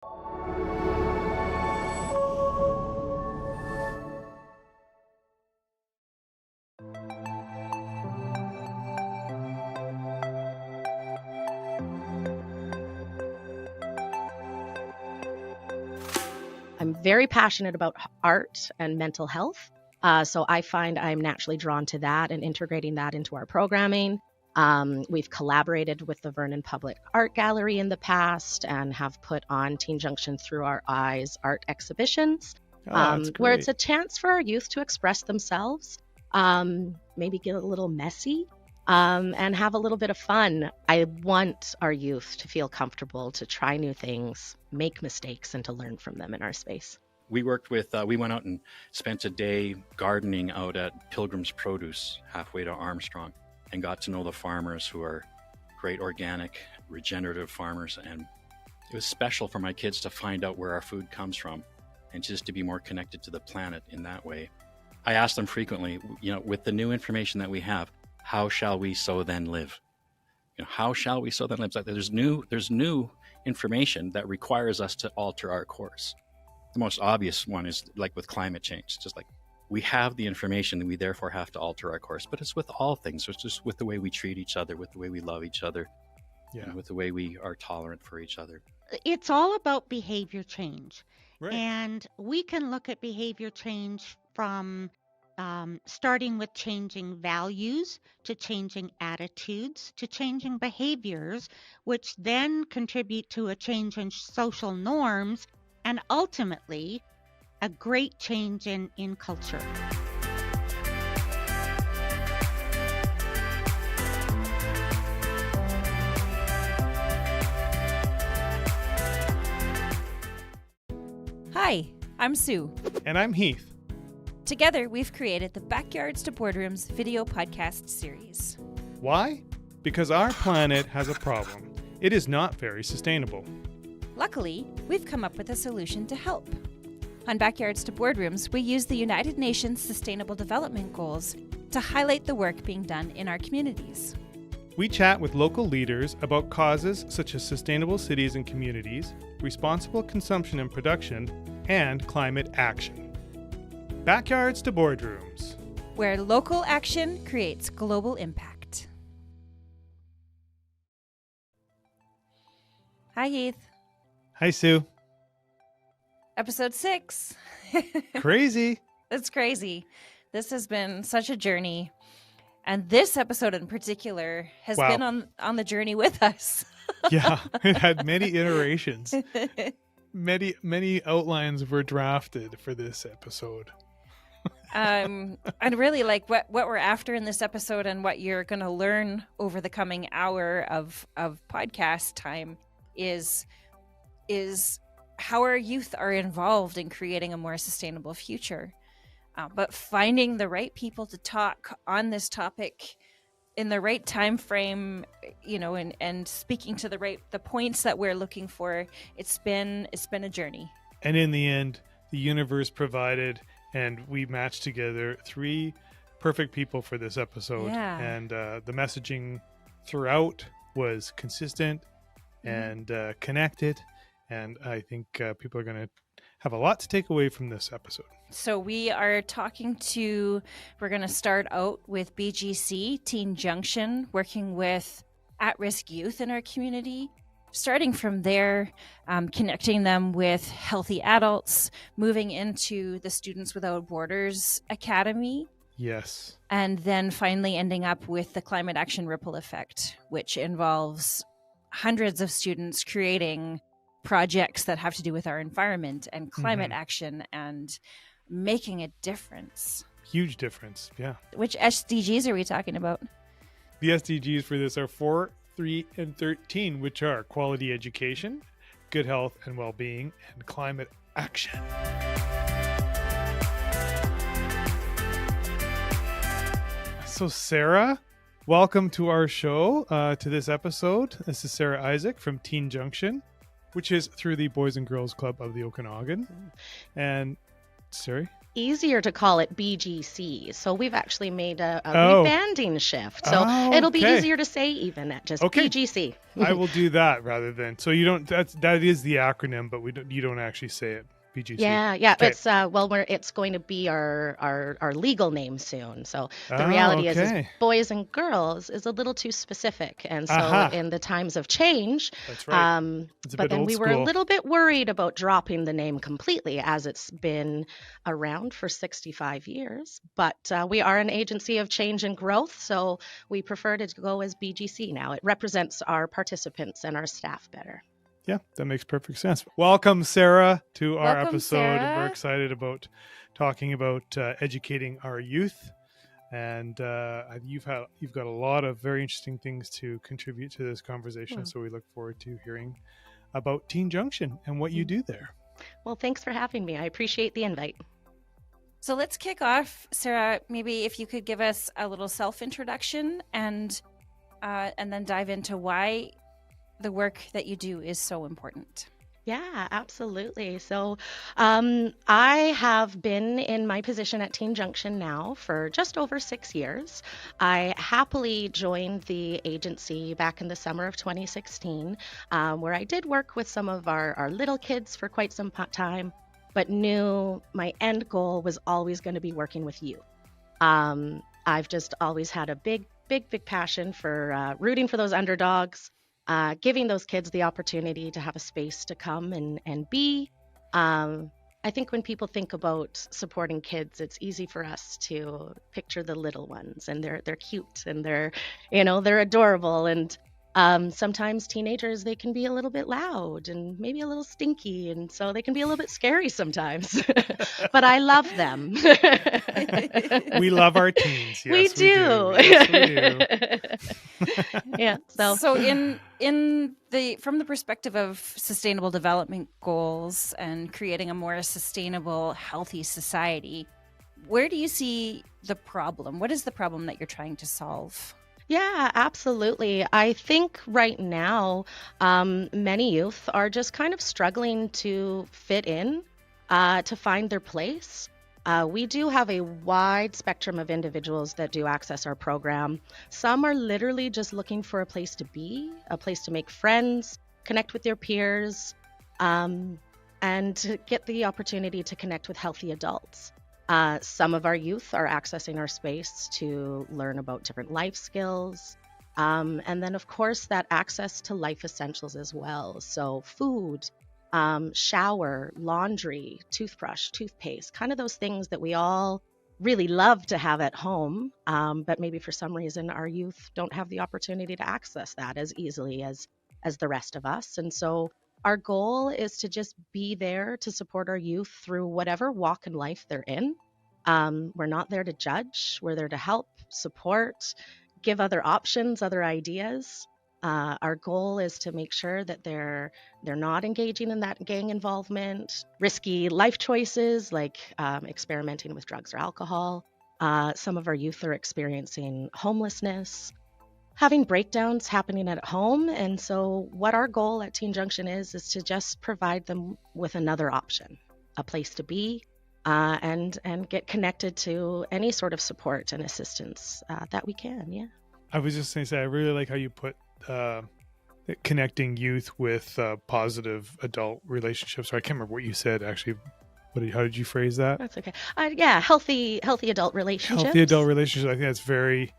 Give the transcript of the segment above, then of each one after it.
I'm very passionate about art and mental health. So I find I'm naturally drawn to that and integrating that into our programming. We've collaborated with the Vernon Public Art Gallery in the past and have put on Teen Junction Through Our Eyes art exhibitions, where it's a chance for our youth to express themselves, maybe get a little messy, and have a little bit of fun. I want our youth to feel comfortable to try new things, make mistakes, and to learn from them in our space. We worked with, we went out and spent a day gardening out at Pilgrim's Produce, halfway to Armstrong, and got to know the farmers who are great organic, regenerative farmers. And it was special for my kids to find out where our food comes from and just to be more connected to the planet in that way. I ask them frequently, with the new information that we have, how shall we so then live? How shall we so then live? There's new information that requires us to alter our course. The most obvious one is like with climate change. Just like we have the information and we therefore have to alter our course. But it's with all things. It's just with the way we treat each other, with the way we love each other, and with the way we are tolerant for each other. It's all about behavior change. Right. And we can look at behavior change from starting with changing values to changing attitudes to changing behaviors, which then contribute to a change in social norms and ultimately a great change in culture. Hi, I'm Sue. And I'm Heath. Together, we've created the Backyards to Boardrooms video podcast series. Why? Because our planet has a problem. It is not very sustainable. Luckily, we've come up with a solution to help. On Backyards to Boardrooms, we use the United Nations Sustainable Development Goals to highlight the work being done in our communities. We chat with local leaders about causes such as sustainable cities and communities, responsible consumption and production, and climate action. Backyards to Boardrooms, where local action creates global impact. Hi, Heath. Hi, Sue. Episode 6. Crazy. It's crazy. This has been such a journey. And this episode in particular has been on the journey with us. Yeah, it had many iterations. Many outlines were drafted for this episode. And really, like what we're after in this episode and what you're going to learn over the coming hour of podcast time is how our youth are involved in creating a more sustainable future. But finding the right people to talk on this topic in the right time frame, and speaking to the points that we're looking for, it's been a journey. And in the end, the universe provided, and we matched together 3 perfect people for this episode. Yeah. And the messaging throughout was consistent and connected. And I think people are going to have a lot to take away from this episode. So we're going to start out with BGC Teen Junction, working with at-risk youth in our community. Starting from there, connecting them with healthy adults, moving into the Students Without Borders Academy. Yes. And then finally ending up with the Climate Action Ripple Effect, which involves hundreds of students creating projects that have to do with our environment and climate action and making a difference. Huge difference, yeah. Which SDGs are we talking about? The SDGs for this are 4, 3, and 13, which are quality education, good health and well-being, and climate action. So Sarah, welcome to our show, to this episode. This is Sarah Isaac from Teen Junction, which is through the Boys and Girls Club of the Okanagan. And, sorry? easier to call it BGC. So we've actually made a Oh. rebanding shift. So Oh, it'll be okay. easier to say even at just Okay. BGC. I will do that rather than. So you don't. That is the acronym, but you don't actually say it. BGC. Yeah. Okay. It's it's going to be our legal name soon. So the Oh, reality is okay. boys and girls is a little too specific, and so Aha. in the times of change, That's right. It's a but bit then old we were a school. little bit worried about dropping the name completely, as it's been around for 65 years. But we are an agency of change and growth, so we prefer to go as BGC now. It represents our participants and our staff better. Yeah, that makes perfect sense. Welcome, Sarah, to our Welcome, episode. Sarah. We're excited about talking about educating our youth, and you've got a lot of very interesting things to contribute to this conversation. So we look forward to hearing about Teen Junction and what you do there. Well, thanks for having me. I appreciate the invite. So let's kick off, Sarah. Maybe if you could give us a little self-introduction and then dive into why the work that you do is so important. Yeah, absolutely. So I have been in my position at Teen Junction now for just over 6 years. I happily joined the agency back in the summer of 2016, where I did work with some of our little kids for quite some time, but knew my end goal was always going to be working with youth. I've just always had a big passion for rooting for those underdogs, giving those kids the opportunity to have a space to come and be. I think when people think about supporting kids, it's easy for us to picture the little ones, and they're cute and they're adorable, and sometimes teenagers, they can be a little bit loud and maybe a little stinky, and so they can be a little bit scary sometimes. But I love them. We love our teens. Yes, we do. Yes, we do. Yeah. So from the perspective of sustainable development goals and creating a more sustainable, healthy society, where do you see the problem? What is the problem that you're trying to solve? Yeah, absolutely. I think right now, many youth are just kind of struggling to fit in, to find their place. We do have a wide spectrum of individuals that do access our program. Some are literally just looking for a place to be, a place to make friends, connect with their peers, and to get the opportunity to connect with healthy adults. Some of our youth are accessing our space to learn about different life skills. And then, of course, that access to life essentials as well. So food, shower, laundry, toothbrush, toothpaste, kind of those things that we all really love to have at home. But maybe for some reason, our youth don't have the opportunity to access that as easily as the rest of us. And so our goal is to just be there to support our youth through whatever walk in life they're in. We're not there to judge. We're there to help, support, give other options, other ideas. Our goal is to make sure that they're not engaging in that gang involvement, risky life choices like experimenting with drugs or alcohol. Some of our youth are experiencing homelessness, having breakdowns happening at home. And so what our goal at Teen Junction is to just provide them with another option, a place to be, and get connected to any sort of support and assistance that we can. Yeah. I was just going to say, I really like how you put connecting youth with positive adult relationships. So I can't remember what you said, actually. How did you phrase that? That's okay. Yeah, healthy adult relationships. Healthy adult relationships. I think that's very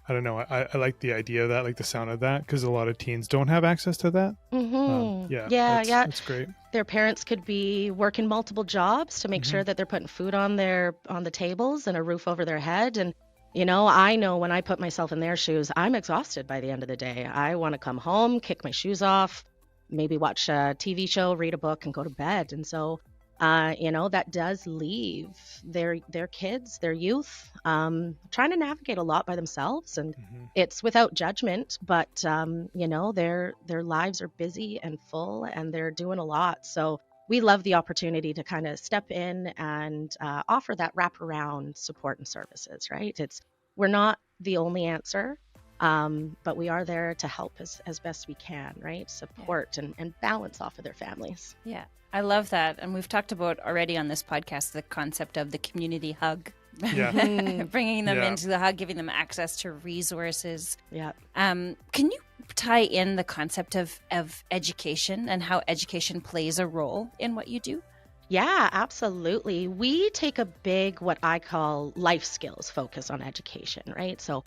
I don't know. I like the idea of that, like the sound of that, because a lot of teens don't have access to that. Mm-hmm. Yeah. That's great. Their parents could be working multiple jobs to make sure that they're putting food on the tables and a roof over their head. And I know when I put myself in their shoes, I'm exhausted by the end of the day. I want to come home, kick my shoes off, maybe watch a TV show, read a book, and go to bed. And so that does leave their kids, their youth, trying to navigate a lot by themselves. And it's without judgment, but, their lives are busy and full, and they're doing a lot. So we love the opportunity to kind of step in and offer that wraparound support and services, right? We're not the only answer. But we are there to help as best we can, right? Support and balance off of their families. Yeah, I love that. And we've talked about already on this podcast the concept of the community hug. Yeah. Bringing them Yeah. into the hug, giving them access to resources. Yeah. Can you tie in the concept of education and how education plays a role in what you do? Yeah, absolutely. We take a big, what I call life skills focus on education, right? So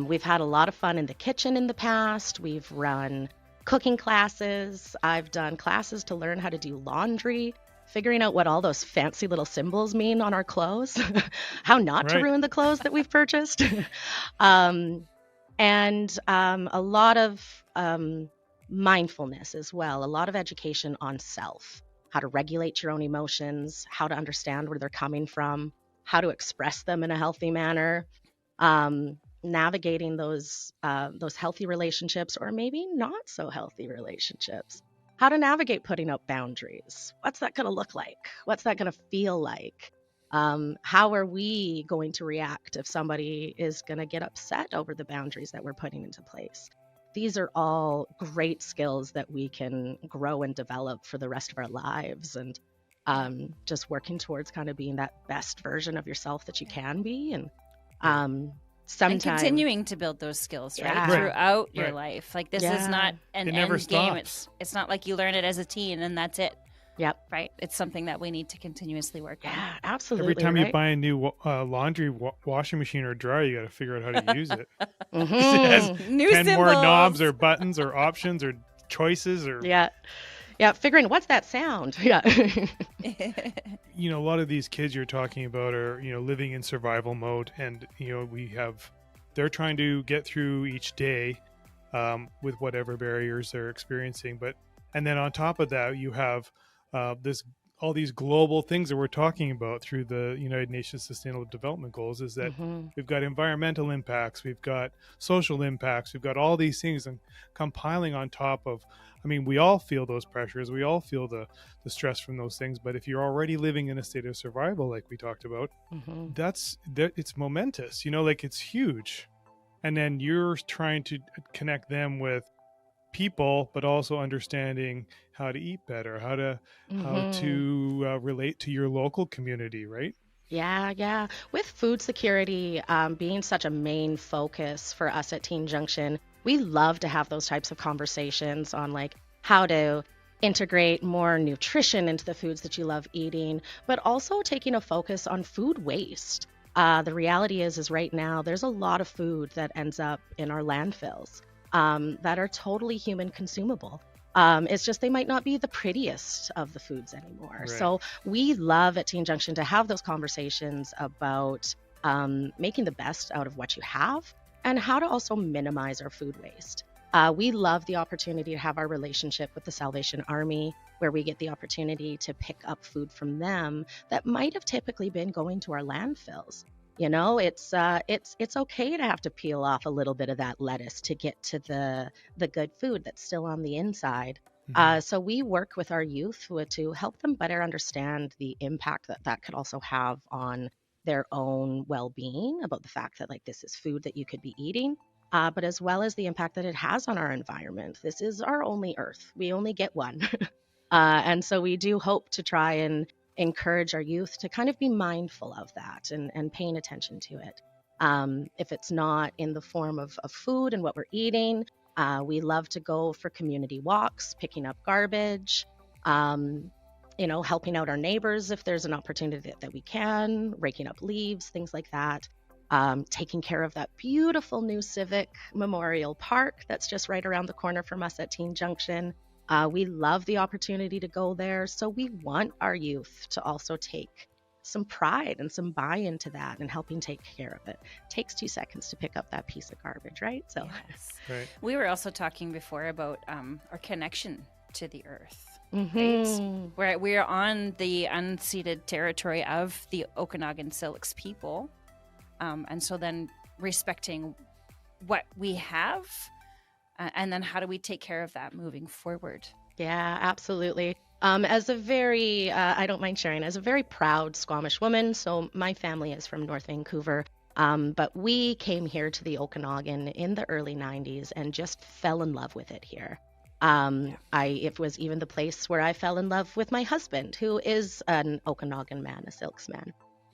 we've had a lot of fun in the kitchen in the past. We've run cooking classes. I've done classes to learn how to do laundry, figuring out what all those fancy little symbols mean on our clothes, how not to Right. ruin the clothes that we've purchased. And a lot of mindfulness as well, a lot of education on self, how to regulate your own emotions, how to understand where they're coming from, how to express them in a healthy manner, navigating those healthy relationships or maybe not so healthy relationships, how to navigate putting up boundaries. What's that going to look like? What's that going to feel like? How are we going to react if somebody is going to get upset over the boundaries that we're putting into place? These are all great skills that we can grow and develop for the rest of our lives, and just working towards kind of being that best version of yourself that you can be. And And sometimes continuing to build those skills, right? Yeah. Right. Throughout your Right. life. Like this Yeah. is not an It never end game. stops. It's not like you learn it as a teen and that's it, Yep. right? It's something that we need to continuously work on. Yeah, absolutely. Every time you right? buy a new laundry washing machine or dryer, you got to figure out how to use it. Mhm. It has New 10 more symbols. knobs or buttons or options or choices or Yeah. Yeah, figuring what's that sound? Yeah. you know, a lot of these kids you're talking about are, living in survival mode, and they're trying to get through each day with whatever barriers they're experiencing. And then on top of that, you have all these global things that we're talking about through the United Nations Sustainable Development Goals, is that Mhm. we've got environmental impacts, we've got social impacts, we've got all these things and compiling on top of, we all feel those pressures, we all feel the stress from those things. But if you're already living in a state of survival, like we talked about, Mhm. it's momentous, like it's huge. And then you're trying to connect them with people, but also understanding how to eat better, how to relate to your local community, right? Yeah. With food security being such a main focus for us at Teen Junction, we love to have those types of conversations on like how to integrate more nutrition into the foods that you love eating, but also taking a focus on food waste. The reality is right now there's a lot of food that ends up in our landfills that are totally human consumable. It's just they might not be the prettiest of the foods anymore. Right. So we love at Teen Junction to have those conversations about making the best out of what you have and how to also minimize our food waste. We love the opportunity to have our relationship with the Salvation Army, where we get the opportunity to pick up food from them that might have typically been going to our landfills. It's okay to have to peel off a little bit of that lettuce to get to the good food that's still on the inside. So we work with our youth to help them better understand the impact that could also have on their own well-being, about the fact that like this is food that you could be eating, but as well as the impact that it has on our environment. This is our only earth. We only get one. And so we do hope to try and encourage our youth to kind of be mindful of that and paying attention to it. If it's not in the form of food and what we're eating, we love to go for community walks, picking up garbage, helping out our neighbors if there's an opportunity that we can, raking up leaves, things like that. Taking care of that beautiful new civic memorial park that's just right around the corner from us at Teen Junction. We love the opportunity to go there. So we want our youth to also take some pride and some buy-in to that and helping take care of it. It takes 2 seconds to pick up that piece of garbage, right? So Yes. Right. We were also talking before about our connection to the earth. Mhm. We're on the unceded territory of the Okanagan Syilx people. And so then respecting what we have, and then how do we take care of that moving forward? Yeah, absolutely. As a very, I don't mind sharing, as a very proud Squamish woman, so my family is from North Vancouver. But we came here to the Okanagan in the early 90s and just fell in love with it here. It was even the place where I fell in love with my husband, who is an Okanagan man, a Silks man.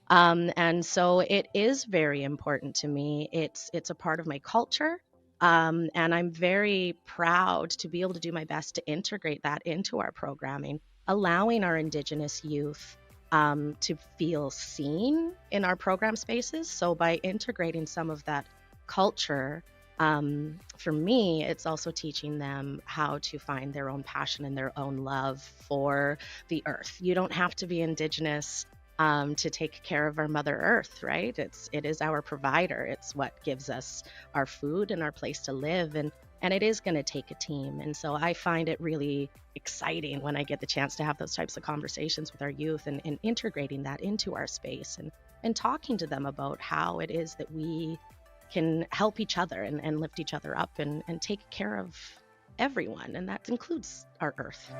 And so it is very important to me. It's a part of my culture. And I'm very proud to be able to do my best to integrate that into our programming, allowing our Indigenous youth to feel seen in our program spaces. So by integrating some of that culture, for me, it's also teaching them how to find their own passion and their own love for the earth. You don't have to be Indigenous to take care of our Mother Earth, right? It is our provider. It's what gives us our food and our place to live. And it is going to take a team. And so I find it really exciting when I get the chance to have those types of conversations with our youth and integrating that into our space and talking to them about how it is that we can help each other and lift each other up and take care of everyone. And that includes our earth.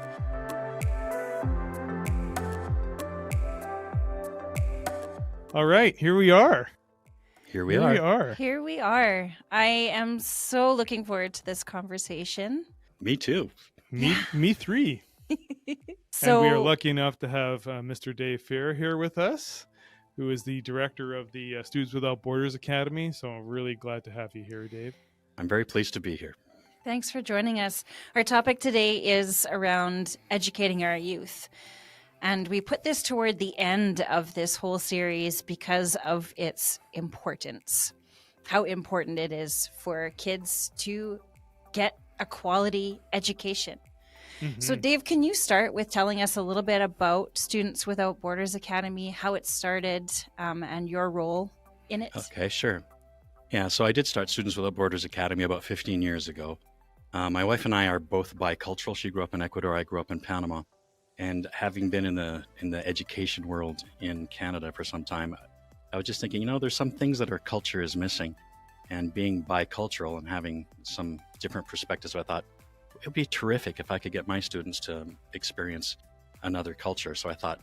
All right, here we are. Here we are. Here we are. I am so looking forward to this conversation. Me too. Me three. So and we are lucky enough to have Mr. Dave Fair here with us, who is the director of the Students Without Borders Academy. So I'm really glad to have you here, Dave. I'm very pleased to be here. Thanks for joining us. Our topic today is around educating our youth. And we put this toward the end of this whole series because of its importance, how important it is for kids to get a quality education. Mm-hmm. So Dave, can you start with telling us a little bit about Students Without Borders Academy, how it started, and your role in it? Okay, sure. Yeah, so I did start Students Without Borders Academy about 15 years ago. My wife and I are both bicultural. She grew up in Ecuador, I grew up in Panama. And having been in the education world in Canada for some time, I was just thinking, there's some things that our culture is missing. And being bicultural and having some different perspectives, I thought it would be terrific if I could get my students to experience another culture. So I thought,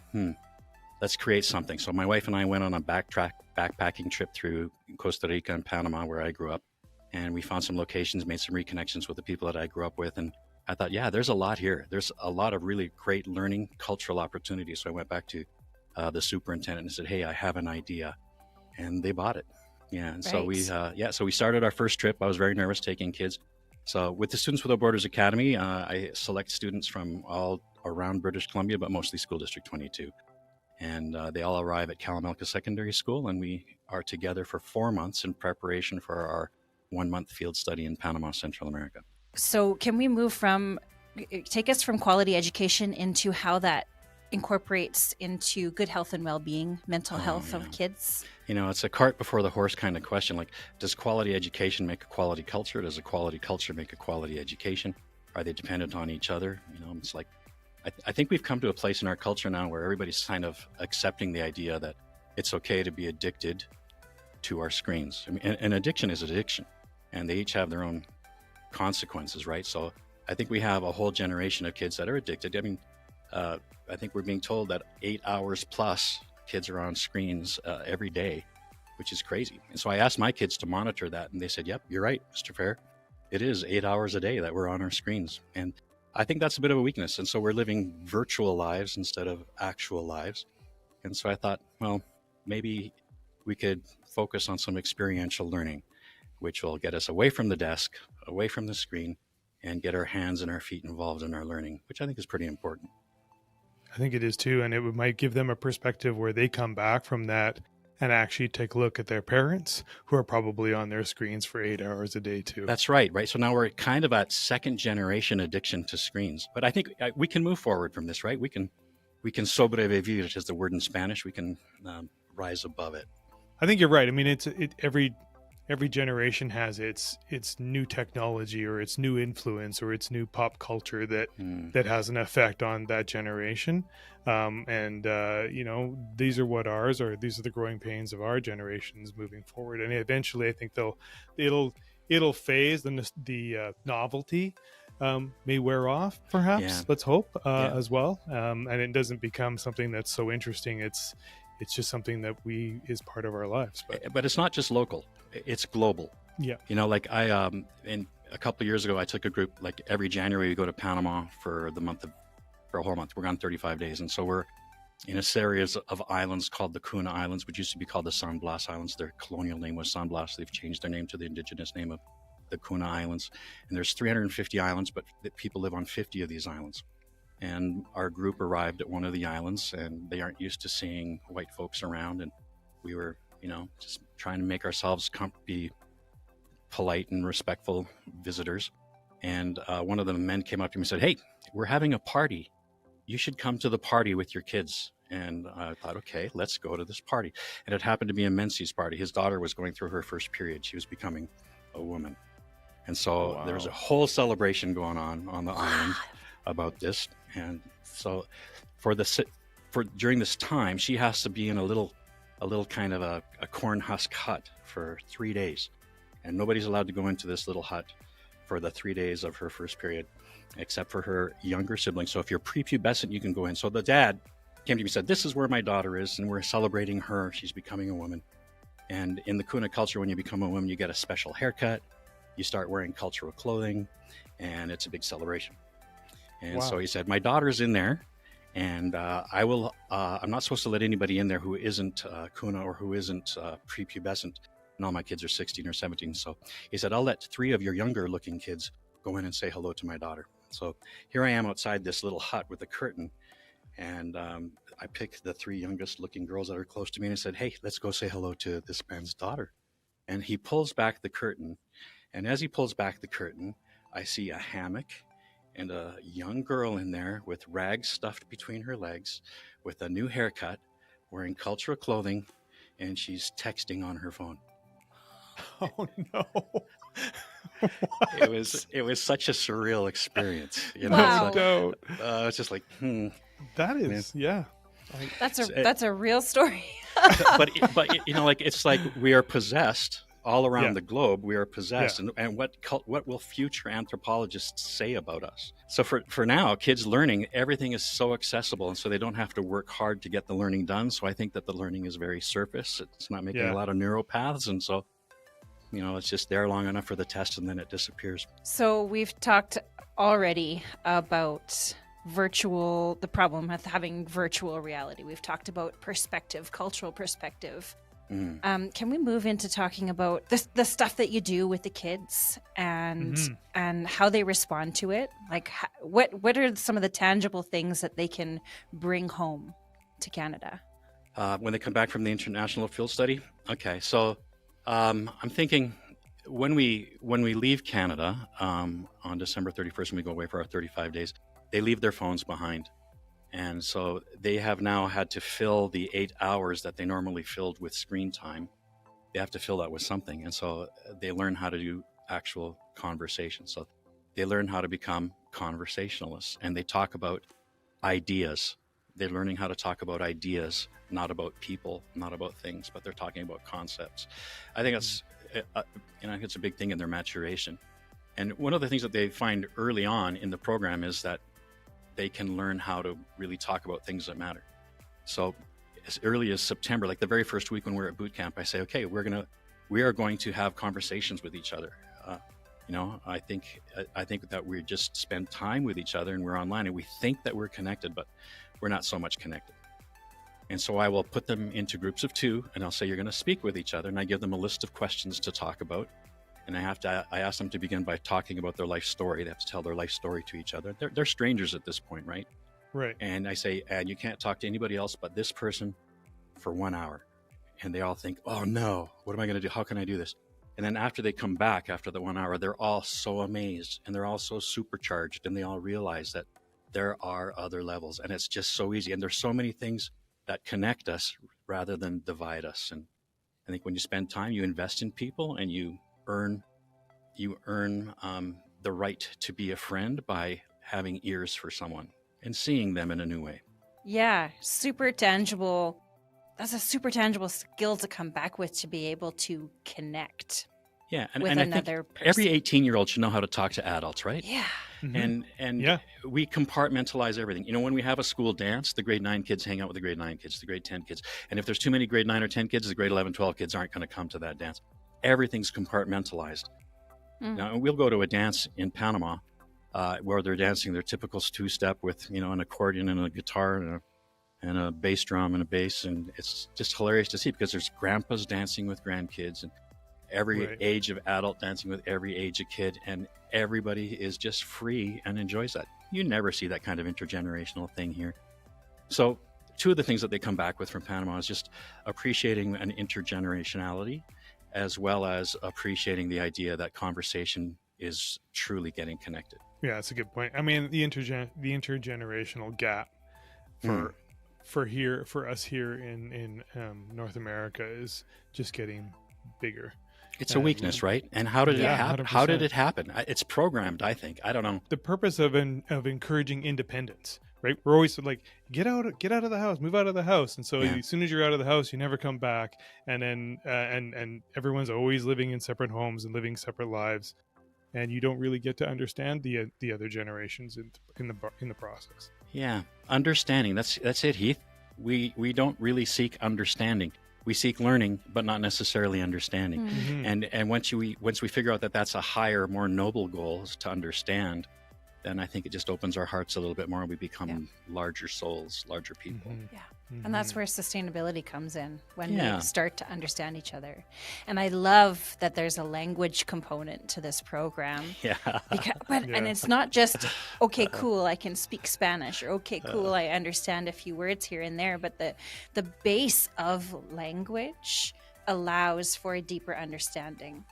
let's create something. So my wife and I went on a backpacking trip through Costa Rica and Panama, where I grew up. And we found some locations, made some reconnections with the people that I grew up with. And I thought, there's a lot here. There's a lot of really great learning cultural opportunities. So I went back to the superintendent and said, hey, I have an idea. And they bought it. Yeah. And right. So we started our first trip. I was very nervous taking kids. So with the Students Without Borders Academy, I select students from all around British Columbia, but mostly School District 22. And they all arrive at Kalamalka Secondary School. And we are together for 4 months in preparation for our 1-month field study in Panama, Central America. So can we take us from quality education into how that incorporates into good health and well-being, mental health of kids? It's a cart before the horse kind of question. Like, does quality education make a quality culture? Does a quality culture make a quality education? Are they dependent on each other? It's like, I think we've come to a place in our culture now where everybody's kind of accepting the idea that it's okay to be addicted to our screens. I mean, an addiction is addiction, and they each have their own consequences, right? So I think we have a whole generation of kids that are addicted. I mean, I think we're being told that 8 hours plus kids are on screens every day, which is crazy. And so I asked my kids to monitor that, and they said, yep, you're right, Mr. Fair. It is 8 hours a day that we're on our screens. And I think that's a bit of a weakness. And so we're living virtual lives instead of actual lives. And so I thought, well, maybe we could focus on some experiential learning, which will get us away from the desk, away from the screen, and get our hands and our feet involved in our learning, which I think is pretty important. I think it is too, and it might give them a perspective where they come back from that and actually take a look at their parents who are probably on their screens for 8 hours a day too. That's right. So now we're kind of at second generation addiction to screens. But I think we can move forward from this, right? We can sobrevivir, which is the word in Spanish. We can rise above it. I think you're right. I mean, every generation has its new technology or its new influence or its new pop culture that has an effect on that generation. These are what ours are. These are the growing pains of our generations moving forward. And eventually I think it'll phase, the novelty may wear off, perhaps. Yeah. Let's hope as well. And it doesn't become something that's so interesting. it's just something that is part of our lives. But it's not just local; it's global. Yeah. You know, like in a couple of years ago, I took a group. Like every January, we go to Panama for a whole month. We're gone 35 days, and so we're in a series of islands called the Kuna Islands, which used to be called the San Blas Islands. Their colonial name was San Blas. They've changed their name to the indigenous name of the Kuna Islands. And there's 350 islands, but people live on 50 of these islands. And our group arrived at one of the islands, and they aren't used to seeing white folks around. And we were, just trying to make ourselves be polite and respectful visitors. And one of the men came up to me and said, "Hey, we're having a party. You should come to the party with your kids." And I thought, okay, let's go to this party. And it happened to be a Menses party. His daughter was going through her first period. She was becoming a woman. And so there was a whole celebration going on the island about this. And so during this time, she has to be in a little kind of a corn husk hut for 3 days. And nobody's allowed to go into this little hut for the 3 days of her first period, except for her younger siblings. So if you're prepubescent, you can go in. So the dad came to me and said, "This is where my daughter is, and we're celebrating her. She's becoming a woman." And in the Kuna culture, when you become a woman, you get a special haircut. You start wearing cultural clothing, and it's a big celebration. And so he said, "My daughter's in there, and I'm not supposed to let anybody in there who isn't Kuna or who isn't prepubescent. And all my kids are 16 or 17. So he said, I'll let 3 of your younger looking kids go in and say hello to my daughter." So here I am outside this little hut with a curtain. And I picked the 3 youngest looking girls that are close to me and I said, "Hey, let's go say hello to this man's daughter." And he pulls back the curtain. And as he pulls back the curtain, I see a hammock and a young girl in there with rags stuffed between her legs, with a new haircut, wearing cultural clothing, and she's texting on her phone. Oh no. It was such a surreal experience. Wow. It's just like, That is, yeah. That's a real story. but it's like we are possessed all around the globe. We are possessed, and what will future anthropologists say about us? So for now, kids learning, everything is so accessible, and so they don't have to work hard to get the learning done. So I think that the learning is very surface. It's not making a lot of neural paths, and so it's just there long enough for the test, and then it disappears. So we've talked already about the problem with having virtual reality. We've talked about perspective, cultural perspective. Can we move into talking about the stuff that you do with the kids and how they respond to it? Like, what are some of the tangible things that they can bring home to Canada when they come back from the international field study? Okay, so I'm thinking when we leave Canada on December 31st, when we go away for our 35 days, they leave their phones behind. And so they have now had to fill the 8 hours that they normally filled with screen time. They have to fill that with something. And so they learn how to do actual conversation. So they learn how to become conversationalists, and they talk about ideas. They're learning how to talk about ideas, not about people, not about things, but they're talking about concepts. I think it's a big thing in their maturation. And one of the things that they find early on in the program is that they can learn how to really talk about things that matter. So as early as September, like the very first week when we're at boot camp, I say, okay, we are going to have conversations with each other. I think that we just spend time with each other and we're online and we think that we're connected, but we're not so much connected. And so I will put them into groups of 2 and I'll say, you're going to speak with each other. And I give them a list of questions to talk about. And I ask them to begin by talking about their life story. They have to tell their life story to each other. They're strangers at this point, right? Right. And I say, and you can't talk to anybody else but this person for 1 hour. And they all think, oh no, what am I going to do? How can I do this? And then after they come back after the 1 hour, they're all so amazed and they're all so supercharged. And they all realize that there are other levels and it's just so easy. And there's so many things that connect us rather than divide us. And I think when you spend time, you invest in people and you earn the right to be a friend by having ears for someone and seeing them in a new way. Yeah, super tangible. That's a super tangible skill to come back with, to be able to connect. Yeah, with and I think another every person. 18-year-old should know how to talk to adults, right? Yeah. And Yeah. we compartmentalize everything. You know, when we have a school dance, the grade 9 kids hang out with the grade 9 kids, the grade 10 kids. And if there's too many grade 9 or 10 kids, the grade 11, 12 kids aren't going to come to that dance. Everything's compartmentalized. Now, we'll go to a dance in Panama where they're dancing their typical two-step with, you know, an accordion and a guitar and a bass drum and a bass. And it's just hilarious to see because there's grandpas dancing with grandkids and every Right. age of adult dancing with every age of kid, and everybody is just free and enjoys that. You never see that kind of intergenerational thing here. So two of the things that they come back with from Panama is just appreciating an intergenerationality, as well as appreciating the idea that conversation is truly getting connected. Yeah, that's a good point. I mean, the intergenerational gap for us here in North America is just getting bigger. It's a weakness, right? And how did it Yeah, happen? 100%. How did it happen? It's programmed, I think. I don't know. The purpose of encouraging independence, right? We're always like, get out of the house, move out of the house, and so Yeah. as soon as you're out of the house, you never come back, and then and everyone's always living in separate homes and living separate lives, and you don't really get to understand the other generations in the process. Yeah, understanding. That's it, Heath. We don't really seek understanding. We seek learning, but not necessarily understanding. Mhm. And once we figure out that that's a higher, more noble goal is to understand, then I think it just opens our hearts a little bit more, and we become larger souls, larger people. Mhm. Yeah. Mhm. And that's where sustainability comes in, when Yeah. we start to understand each other. And I love that there's a language component to this program. Yeah. And Yeah. it's not just, okay, cool, I can speak Spanish, or okay, cool, I understand a few words here and there, but the base of language allows for a deeper understanding,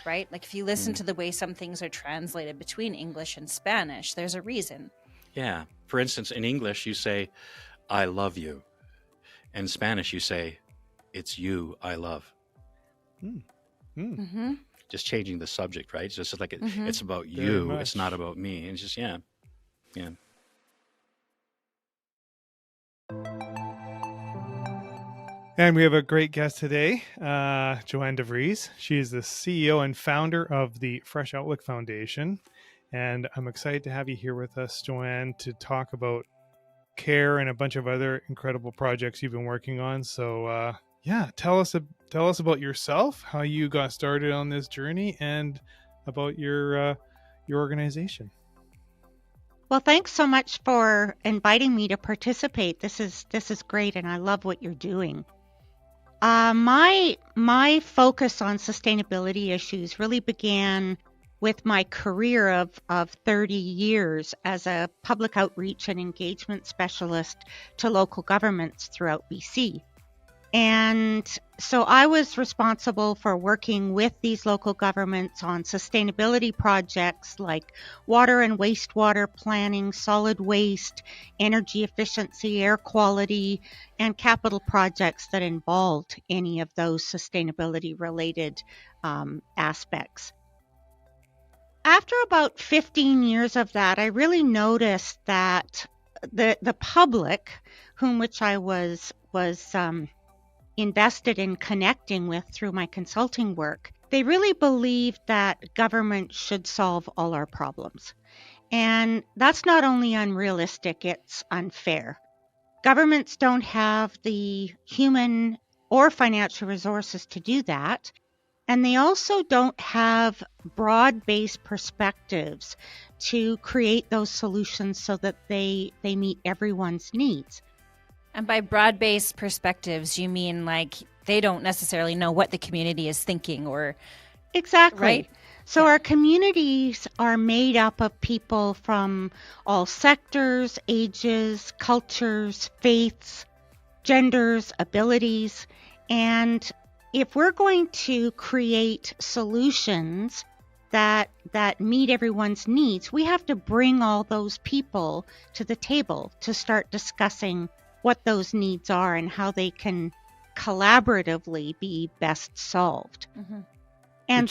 right? Like if you listen to the way some things are translated between English and Spanish, there's a reason. Yeah. For instance, in English, you say, I love you. In Spanish, you say, it's you I love. Mm-hmm. Just changing the subject, right? Just like Mhm. it's about Very you. much. It's not about me. It's just, yeah. And we have a great guest today, Joanne DeVries. She is the CEO and founder of the Fresh Outlook Foundation. And I'm excited to have you here with us, Joanne, to talk about C.A.R.E and a bunch of other incredible projects you've been working on. So, tell us about yourself, how you got started on this journey, and about your organization. Well, thanks so much for inviting me to participate. This is great, and I love what you're doing. My focus on sustainability issues really began with my career of 30 years as a public outreach and engagement specialist to local governments throughout BC. And so I was responsible for working with these local governments on sustainability projects like water and wastewater planning, solid waste, energy efficiency, air quality, and capital projects that involved any of those sustainability related aspects. After about 15 years of that, I really noticed that the public, which I was invested in connecting with through my consulting work, they really believed that government should solve all our problems. And that's not only unrealistic, it's unfair. Governments don't have the human or financial resources to do that. And they also don't have broad-based perspectives to create those solutions so that they meet everyone's needs. And by broad-based perspectives, you mean like they don't necessarily know what the community is thinking, or Exactly. Right? So our communities are made up of people from all sectors, ages, cultures, faiths, genders, abilities. And if we're going to create solutions that meet everyone's needs, we have to bring all those people to the table to start discussing what those needs are and how they can collaboratively be best solved. Mhm. And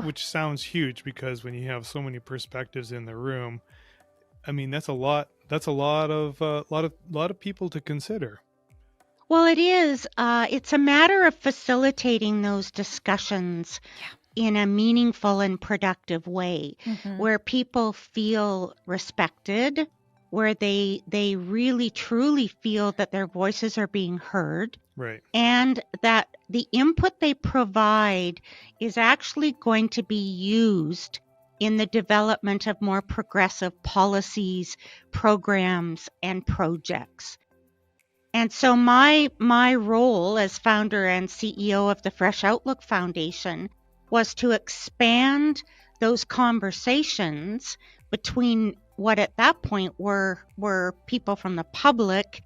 Which sounds huge, because when you have so many perspectives in the room, I mean, that's a lot of people to consider. well, it is. It's a matter of facilitating those discussions in a meaningful and productive way, where people feel respected, where they really truly feel that their voices are being heard, Right. and that the input they provide is actually going to be used in the development of more progressive policies, programs, and projects. And so my role as founder and CEO of the Fresh Outlook Foundation was to expand those conversations between what at that point were people from the public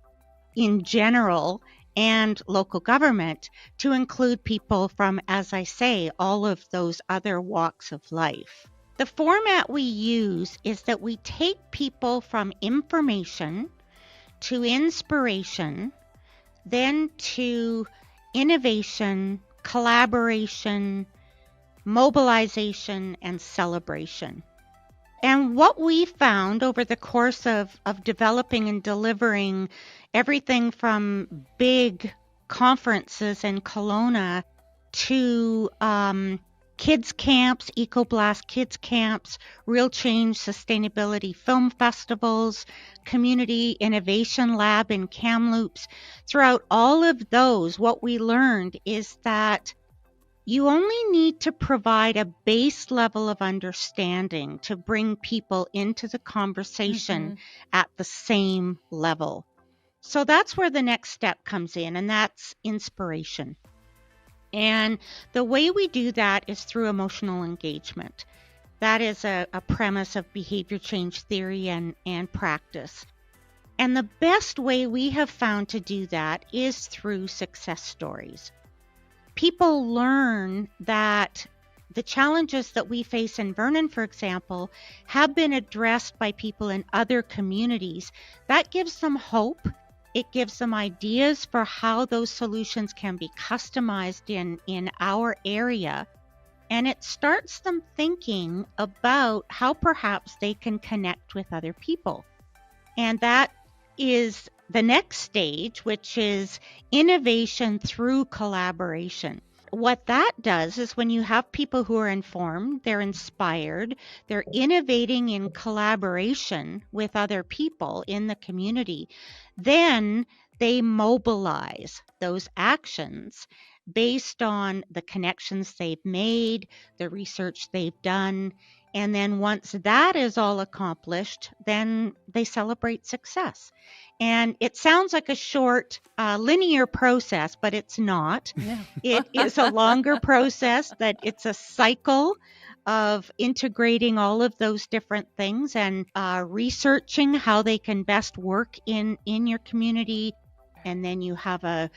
in general and local government, to include people from, as I say, all of those other walks of life. The format we use is that we take people from information to inspiration, then to innovation, collaboration, mobilization, and celebration. And what we found over the course of developing and delivering everything from big conferences in Kelowna to kids camps, EcoBlast kids camps, Real Change Sustainability film festivals, Community Innovation Lab in Kamloops. Throughout all of those, what we learned is that you only need to provide a base level of understanding to bring people into the conversation at the same level. So that's where the next step comes in, and that's inspiration. And the way we do that is through emotional engagement. That is a premise of behavior change theory and practice. And the best way we have found to do that is through success stories. People learn that the challenges that we face in Vernon, for example, have been addressed by people in other communities. That gives them hope. It gives them ideas for how those solutions can be customized in our area. And it starts them thinking about how perhaps they can connect with other people. And that is the next stage, which is innovation through collaboration. What that does is when you have people who are informed, they're inspired, they're innovating in collaboration with other people in the community, then they mobilize those actions based on the connections they've made, the research they've done. And then once that is all accomplished, then they celebrate success. And it sounds like a short, linear process, but it's not. Yeah. It is a longer process, that it's a cycle of integrating all of those different things and researching how they can best work in your community. And then you have a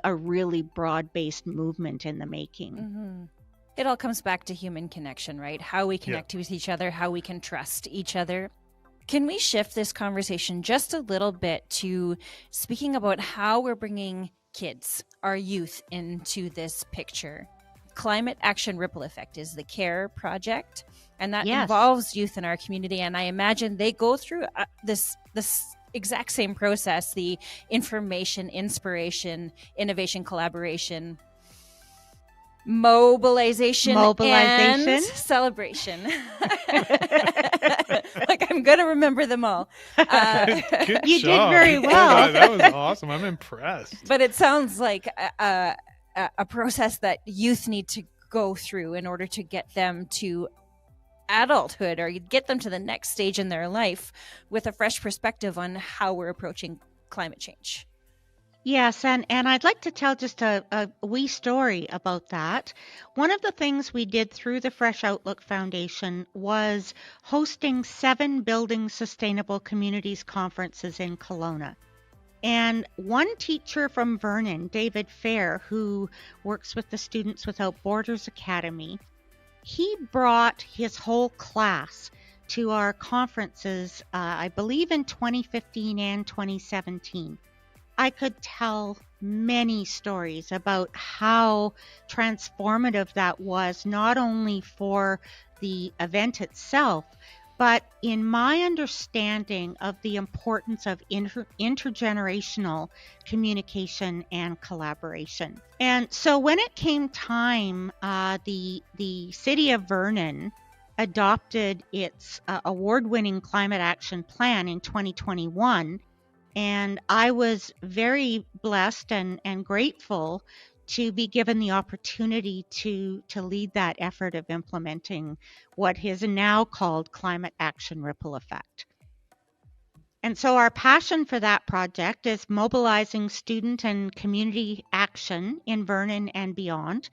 really broad-based movement in the making. It all comes back to human connection, right? How we connect with each other, how we can trust each other. Can we shift this conversation just a little bit to speaking about how we're bringing kids, our youth, into this picture? Climate Action Ripple Effect is the C.A.R.E project, and that involves youth in our community. And I imagine they go through this exact same process, the information, inspiration, innovation, collaboration, mobilization and celebration. Like, I'm going to remember them all. Good you job. did very well. That was awesome. I'm impressed. But it sounds like a process that youth need to go through in order to get them to adulthood, or get them to the next stage in their life with a fresh perspective on how we're approaching climate change. Yes, and I'd like to tell just a wee story about that. One of the things we did through the Fresh Outlook Foundation was hosting 7 Building Sustainable Communities conferences in Kelowna. And one teacher from Vernon, David Fair, who works with the Students Without Borders Academy, he brought his whole class to our conferences, I believe in 2015 and 2017. I could tell many stories about how transformative that was, not only for the event itself, but in my understanding of the importance of intergenerational communication and collaboration. And so when it came time, the city of Vernon adopted its award-winning climate action plan in 2021. And I was very blessed and grateful to be given the opportunity to lead that effort of implementing what is now called Climate Action Ripple Effect. And so our passion for that project is mobilizing student and community action in Vernon and beyond.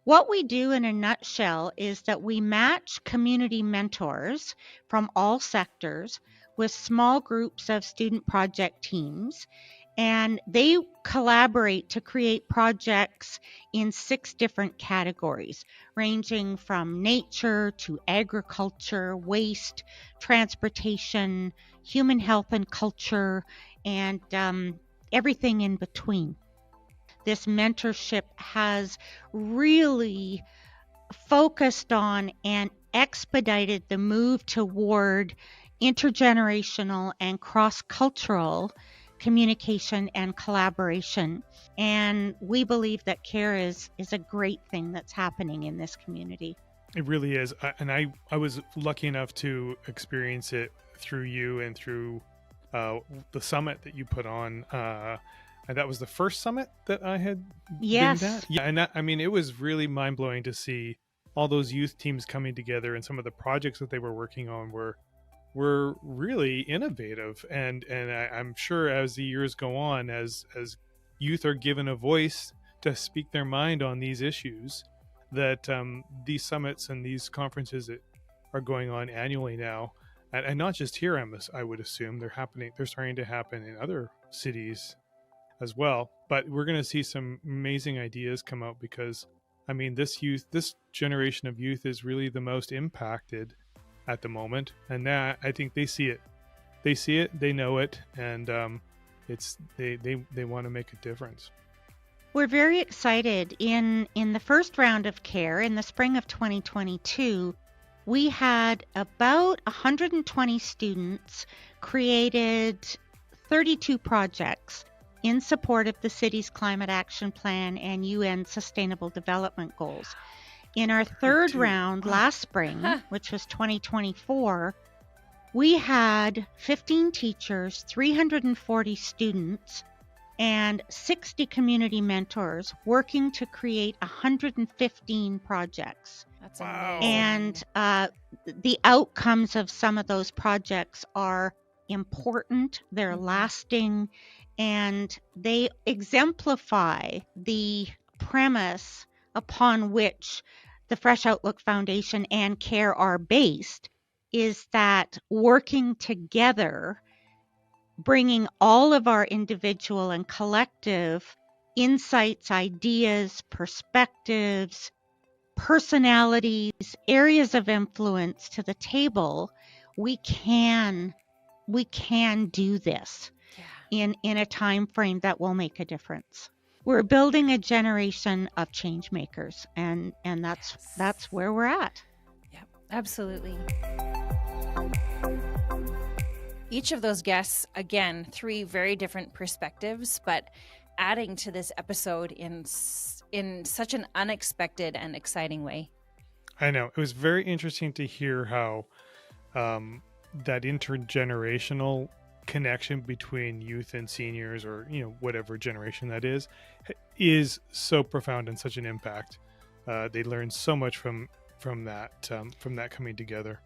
What we do in a nutshell is that we match community mentors from all sectors with small groups of student project teams, and they collaborate to create projects in 6 different categories, ranging from nature to agriculture, waste, transportation, human health and culture, and everything in between. This mentorship has really focused on and expedited the move toward intergenerational and cross-cultural communication and collaboration. And we believe that C.A.R.E is a great thing that's happening in this community. It really is. And I was lucky enough to experience it through you and through the summit that you put on. And that was the first summit that I had been at. Yeah, and I mean, it was really mind-blowing to see all those youth teams coming together, and some of the projects that they were working on were really innovative. And I'm sure as the years go on, as youth are given a voice to speak their mind on these issues, that these summits and these conferences that are going on annually now, and not just here, I would assume they're starting to happen in other cities as well. But we're going to see some amazing ideas come out, because I mean, this generation of youth is really the most impacted at the moment, and that, I think they see it, they know it, and they want to make a difference. We're very excited. In the first round of C.A.R.E in the spring of 2022, we had about 120 students created 32 projects in support of the city's climate action plan and UN Sustainable Development Goals. In our third round last spring, which was 2024, we had 15 teachers, 340 students, and 60 community mentors working to create 115 projects. That's Wow. amazing. And the outcomes of some of those projects are important, they're lasting, and they exemplify the premise upon which the Fresh Outlook Foundation and C.A.R.E are based, is that working together, bringing all of our individual and collective insights, ideas, perspectives, personalities, areas of influence to the table, we can do this in a time frame that will make a difference. We're building a generation of change makers, and that's where we're at. Yeah, absolutely. Each of those guests, again, 3 very different perspectives, but adding to this episode in such an unexpected and exciting way. I know. It was very interesting to hear how that intergenerational connection between youth and seniors, or whatever generation that is so profound and such an impact. They learn so much from that coming together.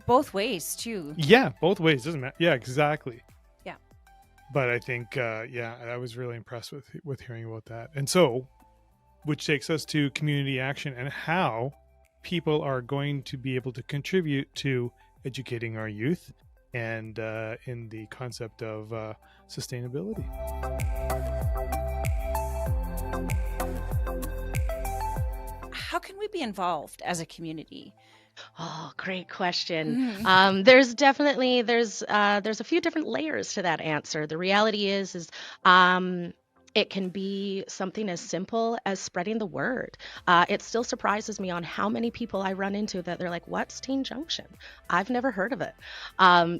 Both ways too. Yeah, both ways, doesn't matter. Yeah, exactly. Yeah. But I think I was really impressed with hearing about that. And so, which takes us to community action and how people are going to be able to contribute to educating our youth and in the concept of sustainability. How can we be involved as a community? Oh, great question. Mm. There's a few different layers to that answer. The reality is It can be something as simple as spreading the word. It still surprises me on how many people I run into that they're like, what's Teen Junction? I've never heard of it.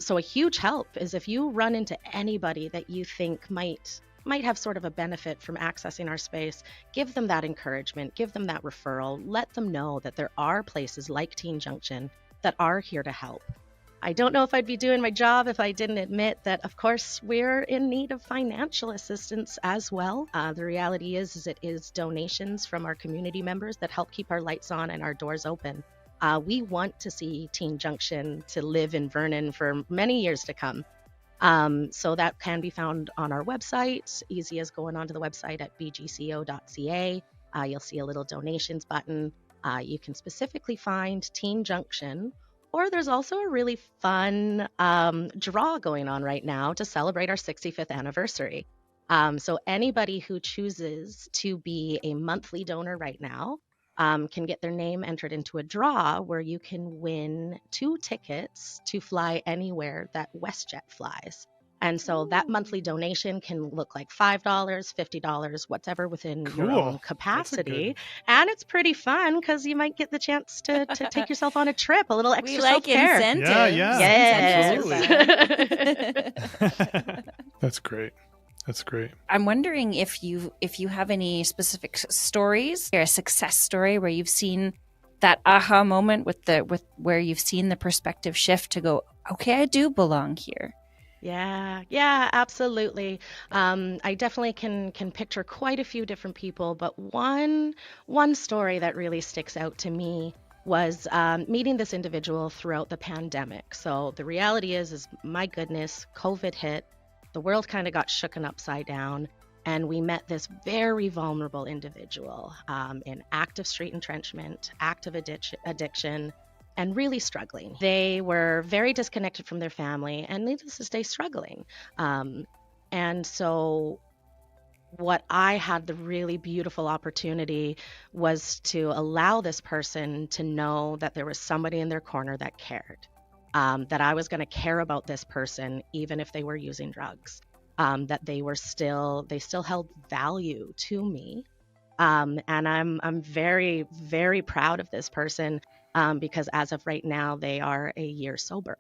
So a huge help is if you run into anybody that you think might have sort of a benefit from accessing our space, give them that encouragement, give them that referral, let them know that there are places like Teen Junction that are here to help. I don't know if I'd be doing my job if I didn't admit that, of course, we're in need of financial assistance as well. The reality is it is donations from our community members that help keep our lights on and our doors open. We want to see Teen Junction to live in Vernon for many years to come. So that can be found on our website, easy as going onto the website at bgco.ca. You'll see a little donations button. You can specifically find Teen Junction, or there's also a really fun draw going on right now to celebrate our 65th anniversary. So anybody who chooses to be a monthly donor right now can get their name entered into a draw where you can win 2 tickets to fly anywhere that WestJet flies. And so that monthly donation can look like $5, $50, whatever within your Cool. own capacity. That's And it's pretty fun because you might get the chance to take yourself on a trip, a little extra We like self-care. incentives. Yeah, Yes. absolutely. That's great. That's great. I'm wondering if you have any specific stories or a success story where you've seen that aha moment with where you've seen the perspective shift to go, okay, I do belong here. Yeah, absolutely. I definitely can picture quite a few different people, but one story that really sticks out to me was meeting this individual throughout the pandemic. So the reality is my goodness, COVID hit, the world kind of got shooken upside down, and we met this very vulnerable individual in active street entrenchment, active addiction, and really struggling. They were very disconnected from their family and needless to say struggling. And so what I had the really beautiful opportunity was to allow this person to know that there was somebody in their corner that cared, that I was going to care about this person even if they were using drugs, that they still held value to me. And I'm very, very proud of this person. Because as of right now, they are a year sober.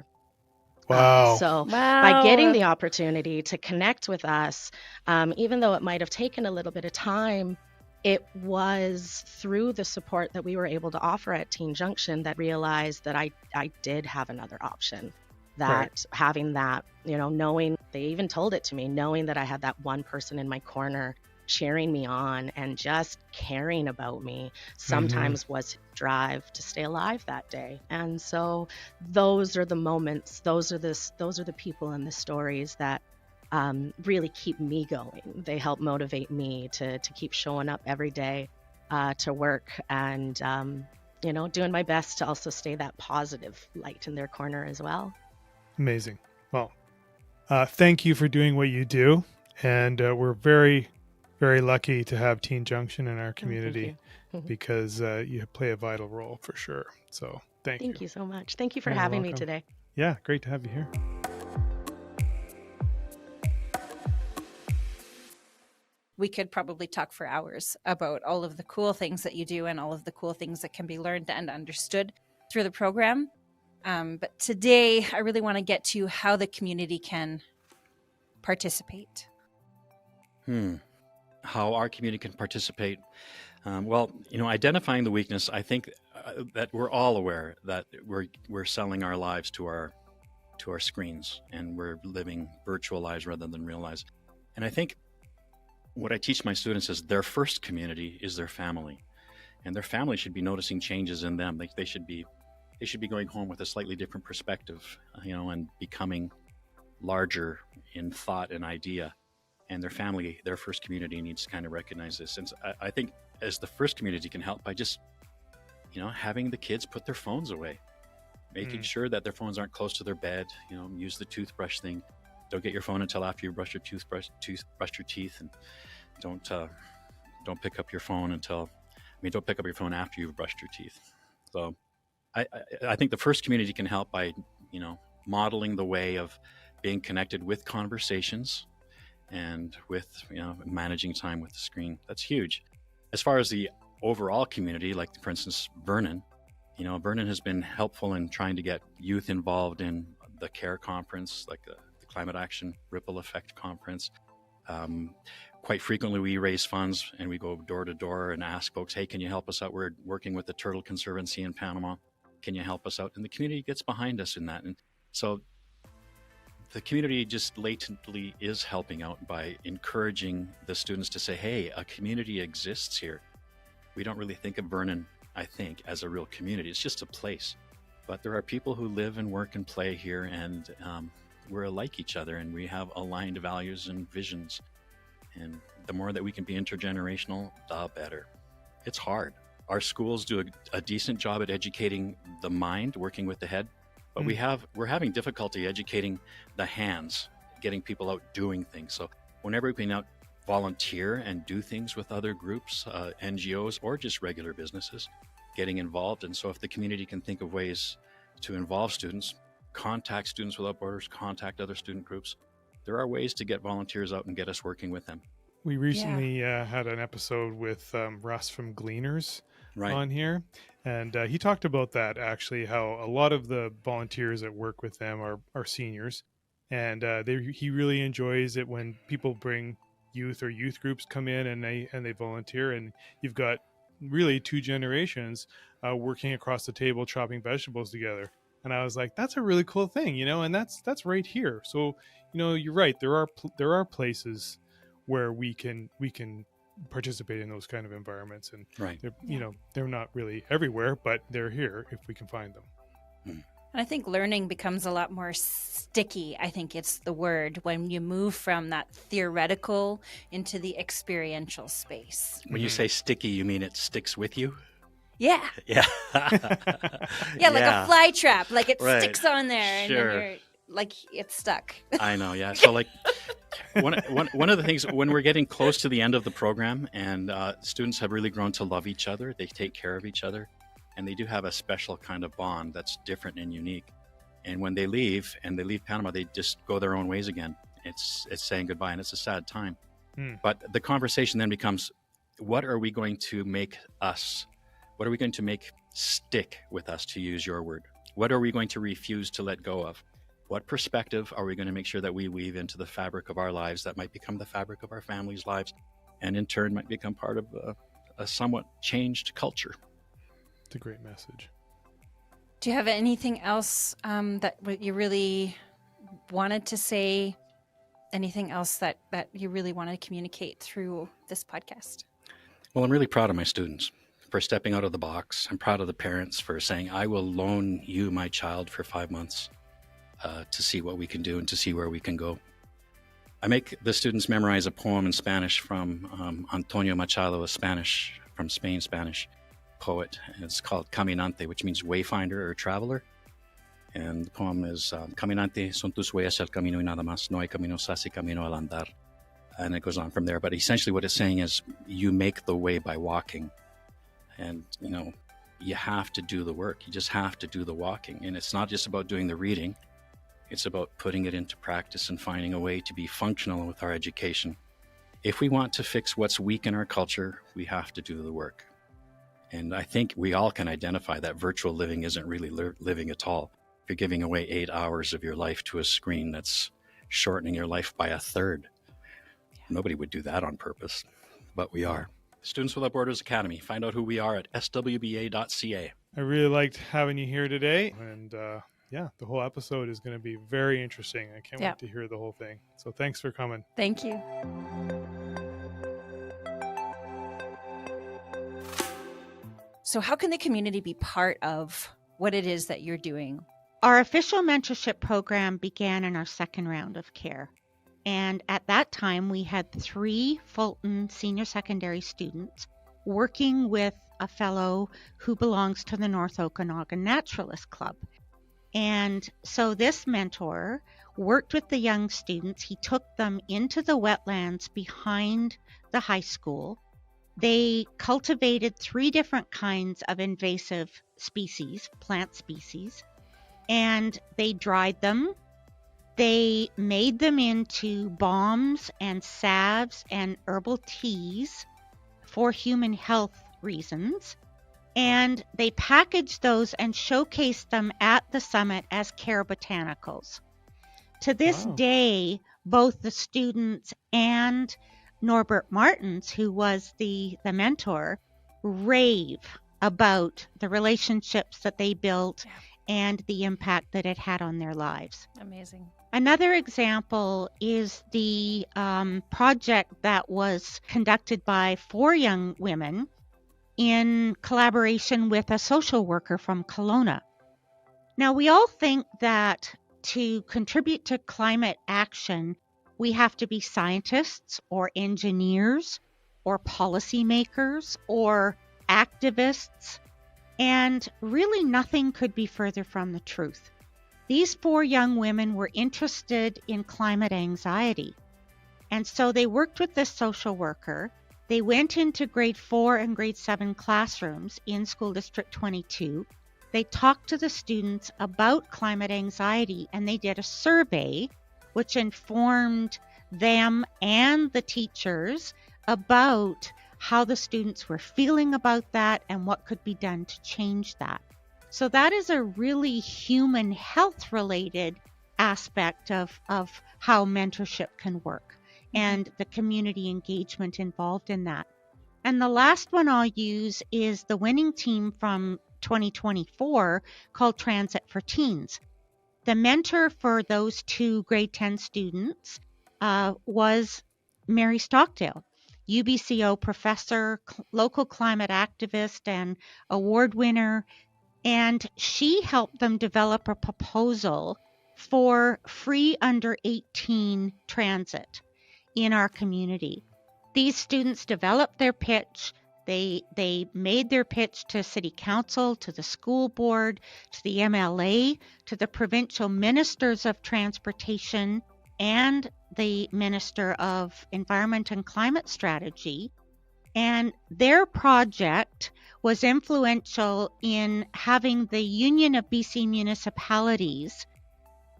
Wow. So Wow. by getting the opportunity to connect with us, even though it might have taken a little bit of time, it was through the support that we were able to offer at Teen Junction that realized that I did have another option. That Right. having that, knowing, they even told it to me, knowing that I had that one person in my corner cheering me on and just caring about me sometimes was drive to stay alive that day. And so those are the moments, those are the people and the stories that really keep me going. They help motivate me to keep showing up every day to work and doing my best to also stay that positive light in their corner as well. Amazing. Well, thank you for doing what you do. And we're very, very lucky to have Teen Junction in our community because you play a vital role for sure. So thank you. Thank you so much. Thank you for You're having me welcome. today. Yeah, great to have you here. We could probably talk for hours about all of the cool things that you do and all of the cool things that can be learned and understood through the program. But today, I really want to get to how the community can participate. How our community can participate. Well, identifying the weakness, I think that we're all aware that we're selling our lives to our screens and we're living virtual lives rather than real lives. And I think what I teach my students is their first community is their family, and their family should be noticing changes in them. They should be going home with a slightly different perspective, and becoming larger in thought and idea. And their family, their first community, needs to kind of recognize this. And so I think as the first community can help by just, having the kids put their phones away, making sure that their phones aren't close to their bed. Use the toothbrush thing. Don't get your phone until after you brush your teeth, and don't pick up your phone don't pick up your phone after you've brushed your teeth. So I think the first community can help by, modeling the way of being connected with conversations and with managing time with the screen. That's huge. As far as the overall community, like for instance Vernon, Vernon has been helpful in trying to get youth involved in the C.A.R.E conference, like the Climate Action Ripple Effect Conference. Quite frequently we raise funds and we go door to door and ask folks, hey, can you help us out? We're working with the Turtle Conservancy in Panama. Can you help us out? And the community gets behind us in that. And so the community just latently is helping out by encouraging the students to say, hey, a community exists here. We don't really think of Vernon, I think, as a real community. It's just a place. But there are people who live and work and play here, and we're like each other, and we have aligned values and visions. And the more that we can be intergenerational, the better. It's hard. Our schools do a decent job at educating the mind, working with the head, but we're having difficulty educating the hands, getting people out doing things. So whenever we can out volunteer and do things with other groups, NGOs, or just regular businesses, getting involved. And so if the community can think of ways to involve students, contact Students Without Borders, contact other student groups, there are ways to get volunteers out and get us working with them. We recently had an episode with Russ from Gleaners on here, and he talked about that, actually, how a lot of the volunteers that work with them are seniors, and he really enjoys it when people bring youth or youth groups come in and they volunteer, and you've got really two generations working across the table chopping vegetables together. And I was like, that's a really cool thing, and that's right here. So you're right, there are places where we can participate in those kind of environments, and they're not really everywhere, but they're here if we can find them. And I think learning becomes a lot more sticky. I think it's the word, when you move from that theoretical into the experiential space. When you say sticky, you mean it sticks with you? Yeah. Yeah. Yeah, like a fly trap. Like it sticks on there and then you're like, it's stuck. I know, yeah. So like one of the things, when we're getting close to the end of the program and students have really grown to love each other, they take care of each other, and they do have a special kind of bond that's different and unique. And when they leave Panama, they just go their own ways again. It's saying goodbye, and it's a sad time. But the conversation then becomes, what are we going to make stick with us, to use your word? What are we going to refuse to let go of? What perspective are we going to make sure that we weave into the fabric of our lives that might become the fabric of our families' lives, and in turn might become part of a somewhat changed culture? It's a great message. Do you have anything else that you really wanted to say? Anything else that you really want to communicate through this podcast? Well, I'm really proud of my students for stepping out of the box. I'm proud of the parents for saying, I will loan you my child for 5 months to see what we can do and to see where we can go. I make the students memorize a poem in Spanish from Antonio Machado, from Spain, Spanish poet. It's called Caminante, which means wayfinder or traveler. And the poem is, Caminante son tus huellas el camino y nada más, no hay camino así camino al andar. And it goes on from there. But essentially what it's saying is, you make the way by walking. And, you have to do the work. You just have to do the walking. And it's not just about doing the reading. It's about putting it into practice and finding a way to be functional with our education. If we want to fix what's weak in our culture, we have to do the work. And I think we all can identify that virtual living isn't really living at all. If you're giving away 8 hours of your life to a screen, that's shortening your life by a third. Nobody would do that on purpose, but we are. Students Without Borders Academy. Find out who we are at swba.ca. I really liked having you here today, and the whole episode is going to be very interesting. I can't wait to hear the whole thing. So thanks for coming. Thank you. So how can the community be part of what it is that you're doing? Our official mentorship program began in our second round of C.A.R.E. And at that time, we had 3 Fulton senior secondary students working with a fellow who belongs to the North Okanagan Naturalist Club. And so this mentor worked with the young students. He took them into the wetlands behind the high school. They cultivated 3 different kinds of invasive species, plant species, and they dried them They made them into balms and salves and herbal teas for human health reasons. And they packaged those and showcased them at the summit as C.A.R.E botanicals. To this Wow. day, both the students and Norbert Martens, who was the mentor, rave about the relationships that they built and the impact that it had on their lives. Amazing. Another example is the project that was conducted by 4 young women in collaboration with a social worker from Kelowna. Now, we all think that to contribute to climate action, we have to be scientists or engineers or policymakers or activists, and really nothing could be further from the truth. These 4 young women were interested in climate anxiety, and so they worked with this social worker. They went into grade 4 and grade 7 classrooms in School District 22. They talked to the students about climate anxiety, and they did a survey which informed them and the teachers about how the students were feeling about that and what could be done to change that. So that is a really human health related aspect of how mentorship can work and the community engagement involved in that. And the last one I'll use is the winning team from 2024 called Transit for Teens. The mentor for those 2 grade 10 students was Mary Stockdale, UBCO professor, local climate activist, and award winner. And she helped them develop a proposal for free under 18 transit in our community. These students developed their pitch. They made their pitch to City Council, to the school board, to the MLA, to the provincial ministers of transportation, and the Minister of Environment and Climate Strategy. And their project was influential in having the Union of BC Municipalities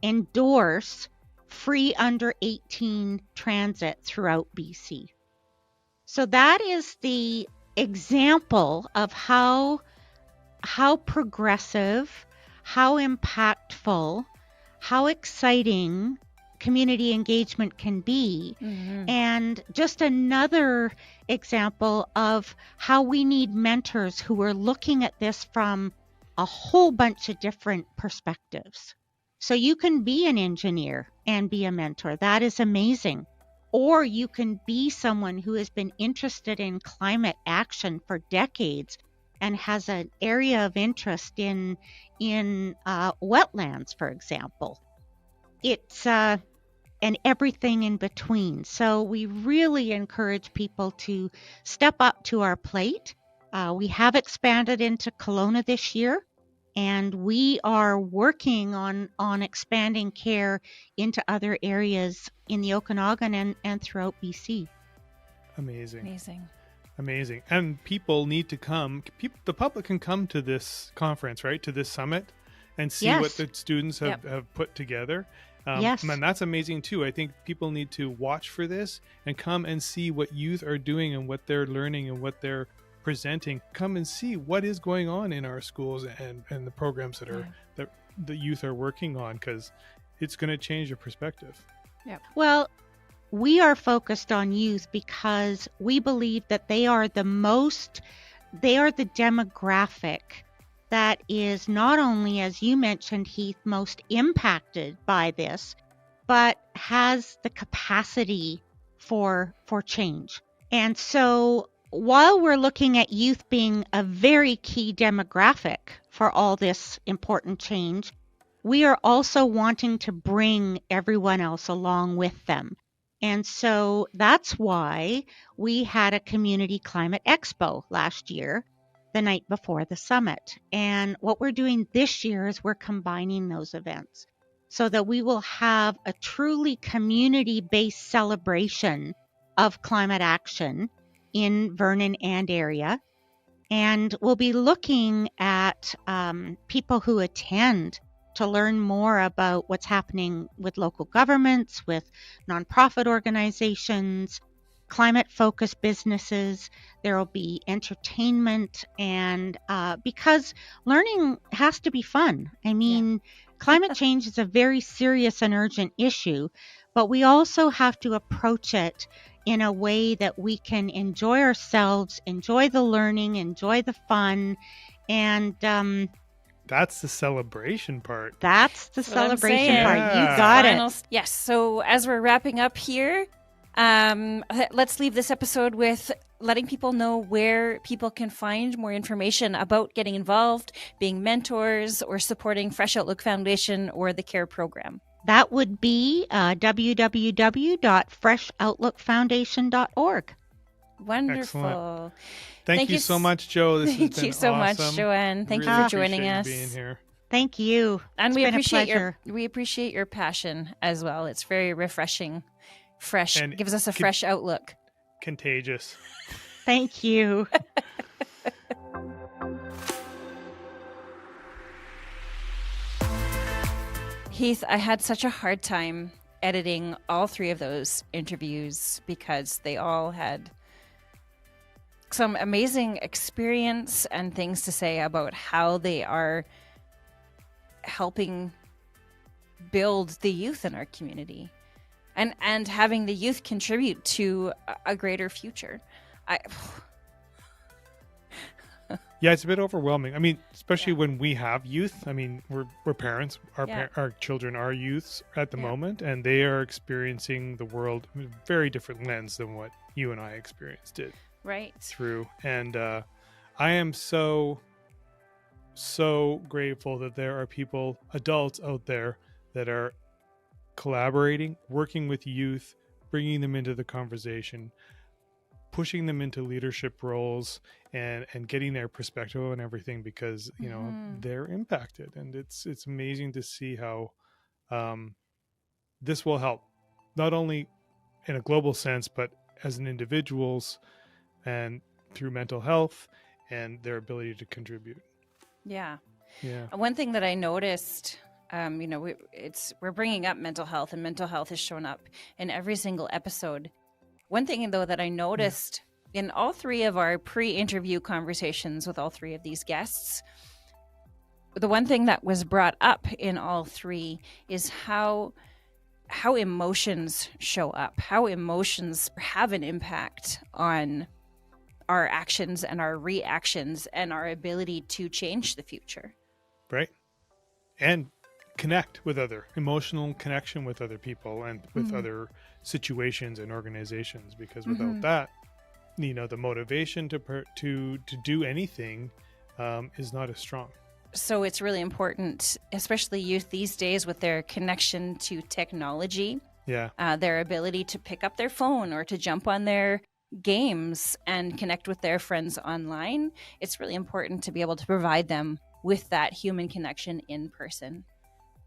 endorse free under 18 transit throughout BC. So that is the example of how progressive, how impactful, how exciting community engagement can be. Mm-hmm. And just another example of how we need mentors who are looking at this from a whole bunch of different perspectives. So you can be an engineer and be a mentor. That is amazing. Or you can be someone who has been interested in climate action for decades and has an area of interest in wetlands, for example. It's and everything in between. So we really encourage people to step up to our plate. We have expanded into Kelowna this year, and we are working on expanding C.A.R.E into other areas in the Okanagan and throughout BC. Amazing. And people need to come. The public can come to this conference, right? To this summit and see what the students have put together. Yes. And that's amazing too. I think people need to watch for this and come and see what youth are doing and what they're learning and what they're presenting. Come and see what is going on in our schools and the programs that the youth are working on, because it's going to change your perspective. Yeah. Well, we are focused on youth because we believe that they are the demographic that is not only, as you mentioned, Heath, most impacted by this, but has the capacity for change. And so while we're looking at youth being a very key demographic for all this important change, we are also wanting to bring everyone else along with them. And so that's why we had a community climate expo last year, the night before the summit. And what we're doing this year is we're combining those events so that we will have a truly community-based celebration of climate action in Vernon and area. And we'll be looking at people who attend to learn more about what's happening with local governments, with nonprofit organizations, climate-focused businesses. There will be entertainment, and because learning has to be fun. I mean, climate change is a very serious and urgent issue, but we also have to approach it in a way that we can enjoy ourselves, enjoy the learning, enjoy the fun, and that's the celebration part. That's the That's what I'm celebration saying. part. Yeah. You got Final- it. Yes. So as we're wrapping up here, let's leave this episode with letting people know where people can find more information about getting involved, being mentors, or supporting Fresh Outlook Foundation or the C.A.R.E program. That would be www.freshoutlookfoundation.org. Wonderful. Excellent. Thank you so much, Joe. This has Thank been you so much, awesome. Joanne. Thank Really you for joining appreciate you us. being here. Thank you. And It's we been a appreciate pleasure. your passion as well. It's very refreshing, fresh. And Gives us a fresh outlook. Contagious. Thank you. Heath, I had such a hard time editing all three of those interviews because they all had some amazing experience and things to say about how they are helping build the youth in our community and having the youth contribute to a greater future. Yeah, it's a bit overwhelming. I mean, especially when we have youth. I mean, we're parents. Our children are youths at the moment, and they are experiencing the world with a very different lens than what you and I experienced it Right. through. And I am so grateful that there are people, adults out there, that are collaborating, working with youth, bringing them into the conversation, pushing them into leadership roles, and getting their perspective on everything, because you know they're impacted, and it's amazing to see how this will help, not only in a global sense, but as an individuals and through mental health and their ability to contribute. Yeah. Yeah. One thing that I noticed, we're bringing up mental health, and mental health has shown up in every single episode. One thing, though, that I noticed in all three of our pre-interview conversations with all three of these guests, the one thing that was brought up in all three is how emotions show up, how emotions have an impact on our actions and our reactions and our ability to change the future. Right. And connect with emotional connection with other people and with other situations and organizations, because without that, you know, the motivation to do anything is not as strong. So it's really important, especially youth these days with their connection to technology, their ability to pick up their phone or to jump on their games and connect with their friends online. It's really important to be able to provide them with that human connection in person.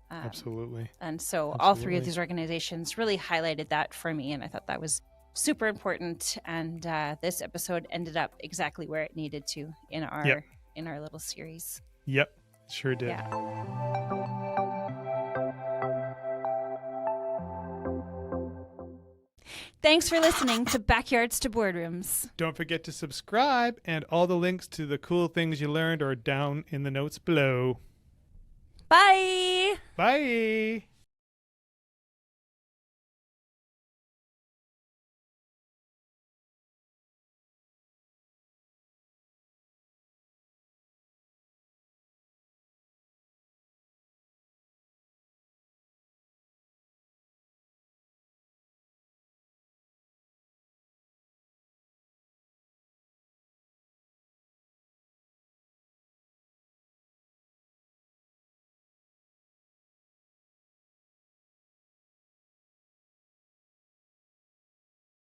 Absolutely. And so all three of these organizations really highlighted that for me, and I thought that was super important. And this episode ended up exactly where it needed to in our little series. Yep, sure did. Yeah. Thanks for listening to Backyards to Boardrooms. Don't forget to subscribe, and all the links to the cool things you learned are down in the notes below. Bye. Bye.